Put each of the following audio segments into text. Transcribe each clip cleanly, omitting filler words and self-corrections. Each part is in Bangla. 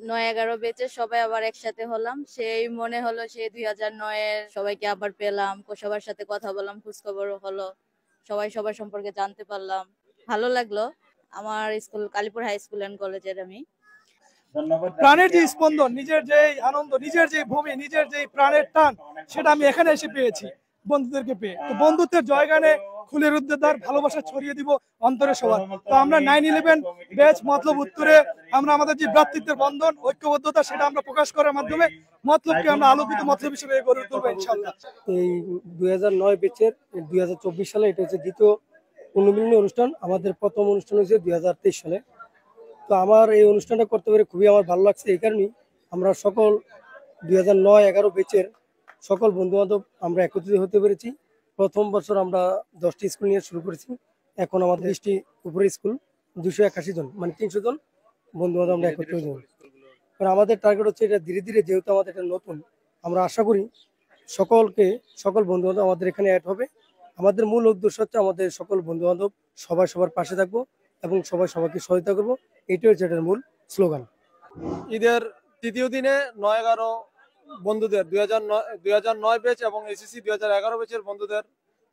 নয় 11 বেচে সবাই আবার একসাথে হলাম, সেই মনে হলো সেই 2009-এর সবাইকে আবার পেলাম, সবার সাথে কথা বললাম, খোঁজখবর হলো, সবাই সবার সম্পর্কে জানতে পারলাম, ভালো লাগলো। আমার school Kalipur high school and কলেজের আমি। প্রাণের যে স্পন্দন, নিজের যে আনন্দ, নিজের যে ভূমি, নিজের যে প্রাণের টান, সেটা আমি এখানে এসে পেয়েছি বন্ধুদেরকে পেয়ে। তো বন্ধুত্বের জয়গানে খুলে রুদ্রদ্বার, ভালোবাসা ছড়িয়ে দিব অন্তরে সবার। তো আমরা 9/11 ব্যাচ মতলব উত্তরে আমরা আমাদের যে ভ্রাতৃত্বের বন্ধন, ঐক্যবদ্ধতা, সেটা আমরা প্রকাশ করার মাধ্যমে মতলবকে আমরা আলোকিত মতলব হিসেবে গড়ে তুলবো ইনশাআল্লাহ। এই 2009 ব্যাচের 2024 সালে এটা হচ্ছে দ্বিতীয় পুনর্মিলনী অনুষ্ঠান। আমাদের প্রথম অনুষ্ঠান হয়েছে 2023 সালে। তো আমার এই অনুষ্ঠানটা করতে পেরে খুবই আমার ভালো লাগছে। এই কারণেই আমরা সকল 2009-11 ব্যাচের সকল বন্ধু বান্ধব আমরা একত্রিত হতে পেরেছি। প্রথম বছর আমরা 10টি স্কুল নিয়ে শুরু করেছি, এখন আমাদের 30টি উপরে স্কুল, 281 জন, মানে 300 জন বন্ধু বান্ধব আমরা একত্রিত হই। কারণ আমাদের টার্গেট হচ্ছে এটা ধীরে ধীরে, যেহেতু আমাদের এটা নতুন, আমরা আশা করি সকল বন্ধু বান্ধব আমাদের এখানে অ্যাড হবে। আমাদের মূল উদ্দেশ্য হচ্ছে আমাদের সকল বন্ধু বান্ধব সবাই সবার পাশে থাকবো এবং সবাই সবাইকে সহায়তা করবো, এটাই হচ্ছে এটার মূল স্লোগান। ঈদের তৃতীয় দিনে 9-11 বন্ধুদের 2009 ব্যাচ এবং এসএসসি 2011 ব্যাচের বন্ধুদের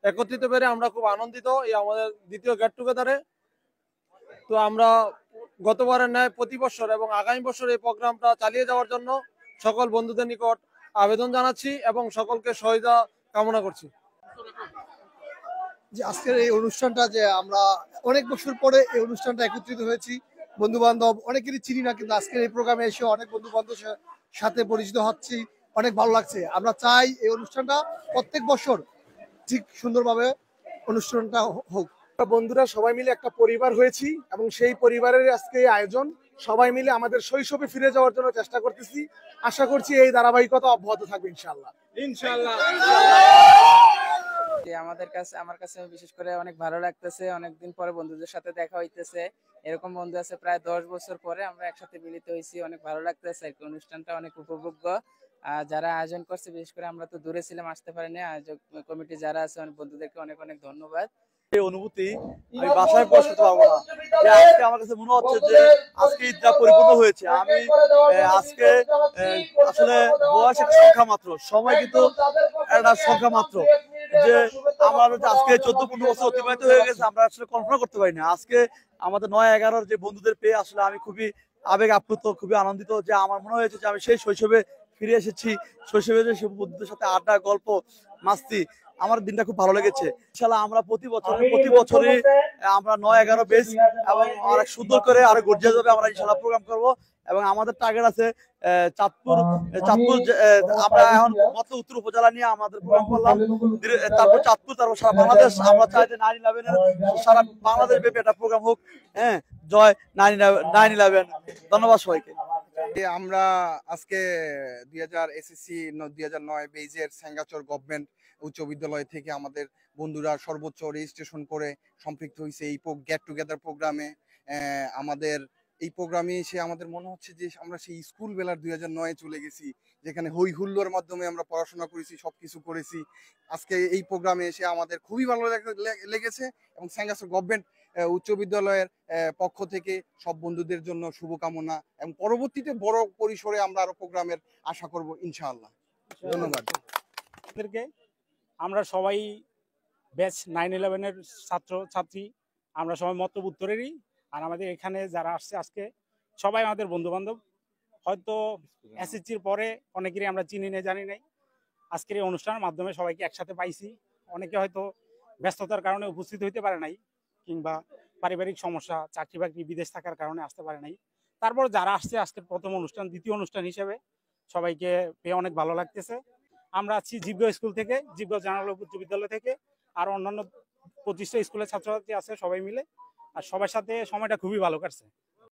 একত্রিত পেরে আমরা খুব আনন্দিত এই আমাদের দ্বিতীয় গেট টুগেদারে। তো আমরা গতবারের ন্যায় প্রতি বছর এবং আগামী বছর এই প্রোগ্রামটা চালিয়ে যাওয়ার জন্য সকল বন্ধুদের নিকট আবেদন জানাচ্ছি এবং সকলকে সহায়তা কামনা করছি। যে আজকের এই অনুষ্ঠানটা, যে আমরা অনেক বছর পরে এই অনুষ্ঠানটা একত্রিত হয়েছি, বন্ধু বান্ধব অনেকেরই চিনি না, কিন্তু আজকের এই প্রোগ্রামে এসে অনেক বন্ধু বান্ধবের সাথে পরিচিত হচ্ছি, অনেক ভালো লাগছে। আমরা চাই এই অনুষ্ঠানটা প্রত্যেক বছর ঠিক সুন্দরভাবে অনুষ্ঠানটা হোক। বন্ধুরা সবাই মিলে একটা পরিবার হয়েছি এবং সেই পরিবারের আজকে এই আয়োজন। সবাই মিলে আমাদের শৈশবে ফিরে যাওয়ার জন্য চেষ্টা করতেছি। আশা করছি এই ধারাবাহিকতা অব্যাহত থাকবে ইনশাআল্লাহ। আমার কাছে বিশেষ করে অনেক ভালো লাগতেছে, অনেকদিন পরে বন্ধুদের সাথে দেখা হইতেছে। এরকম বন্ধু আছে প্রায় 10 বছর পরে আমরা একসাথে মিলিত হয়েছি, অনেক ভালো লাগতেছে। অনুষ্ঠানটা অনেক উপভোগ্য। যারা আয়োজন করছে, বিশেষ করে আমরা তো দূরে ছিলাম, আসতে পারিনি, আয়োজক কমিটি যারা আছে, অনেক বন্ধুদেরকে অনেক অনেক ধন্যবাদ। এই অনুভূতি আমি ভাষায় প্রকাশ করতে পারবো না। যে আজকে আমার কাছে মনে হচ্ছে যে আজকে ঈদটা পরিপূর্ণ হয়েছে। আমি আজকে আসলে বয়স একটা সংখ্যা মাত্র, সময় কিন্তু একটা সংখ্যা মাত্র। যে আমার আজকে 14-15 বছর অতিবাহিত হয়ে গেছে, আমরা আসলে কল্পনা করতে পারি না। আজকে আমাদের 9-11 যে বন্ধুদের পেয়ে আসলে আমি খুবই আবেগ আপ্লুত, খুবই আনন্দিত। যে আমার মনে হয়েছে যে আমি সেই শৈশবে ফিরে এসেছি, শৈশবে যে বন্ধুদের সাথে আড্ডা, গল্প, মাস্তি, আমার দিনটা খুব ভালো লেগেছে। ইনশাআল্লাহ আমরা প্রতি বছরই আমরা 9-11 বেচ এবং অনেক সুন্দর করে আরো গর্জিয়াস ভাবে আমরা ইনশাআল্লাহ প্রোগ্রাম করব। এবং আমাদের টার্গেট আছে চাঁদপুর আমরা এখন মাত্র উত্তর উপজেলা নিয়ে আমাদের প্রোগ্রাম করলাম, তারপর চাঁদপুর, তারপর সারা বাংলাদেশ। আমরা চাই যে 9/11 সারা বাংলাদেশ ব্যাপী একটা প্রোগ্রাম হোক। হ্যাঁ, জয় 9/11। ধন্যবাদ সবাইকে। আমরা আজকে 2009 বেজের সেঙ্গাচর গভর্নমেন্ট উচ্চ বিদ্যালয় থেকে আমাদের বন্ধুরা সর্বোচ্চ রেজিস্ট্রেশন করে সম্পৃক্ত হয়েছে এই গেট টুগেদার প্রোগ্রামে। আমাদের এই প্রোগ্রামে এসে আমাদের মনে হচ্ছে যে আমরা সেই স্কুল বেলার 2009-এ চলে গেছি, যেখানে হই হুল্লোর মাধ্যমে আমরা পড়াশোনা করেছি, সবকিছু করেছি। আজকে এই প্রোগ্রামে এসে আমাদের খুবই ভালো লেগেছে এবং সেঙ্গাচর গভর্নমেন্ট উচ্চ বিদ্যালয়ের পক্ষ থেকে সব বন্ধুদের জন্য শুভকামনা এবং পরবর্তীতে বড় পরিসরে আমরা আরো প্রোগ্রামের আশা করব ইনশাআল্লাহ। ধন্যবাদ। আমরা সবাই ব্যাচ 9/11-এর ছাত্রী, আমরা সবাই মতলব উত্তরেরই। আর আমাদের এখানে যারা আসছে আজকে সবাই আমাদের বন্ধু বান্ধব। হয়তো এসএসসির পরে অনেকেরই আমরা চিনি না, জানি নাই। আজকের এই অনুষ্ঠানের মাধ্যমে সবাইকে একসাথে পাইছি। অনেকে হয়তো ব্যস্ততার কারণে উপস্থিত হইতে পারে নাই, কিংবা পারিবারিক সমস্যা, চাকরি বাকরি, বিদেশ থাকার কারণে আসতে পারে নাই। তারপর যারা আসছে আজকের প্রথম অনুষ্ঠান, দ্বিতীয় অনুষ্ঠান হিসেবে সবাইকে পেয়ে অনেক ভালো লাগতেছে। আমরা আছি জীবগাঁও স্কুল থেকে, জীবগাঁও জেনারেল উচ্চ বিদ্যালয় থেকে, আর অন্যান্য 25টা স্কুলের ছাত্রছাত্রী আছে সবাই মিলে। আর সবার সাথে সময়টা খুবই ভালো কাটছে।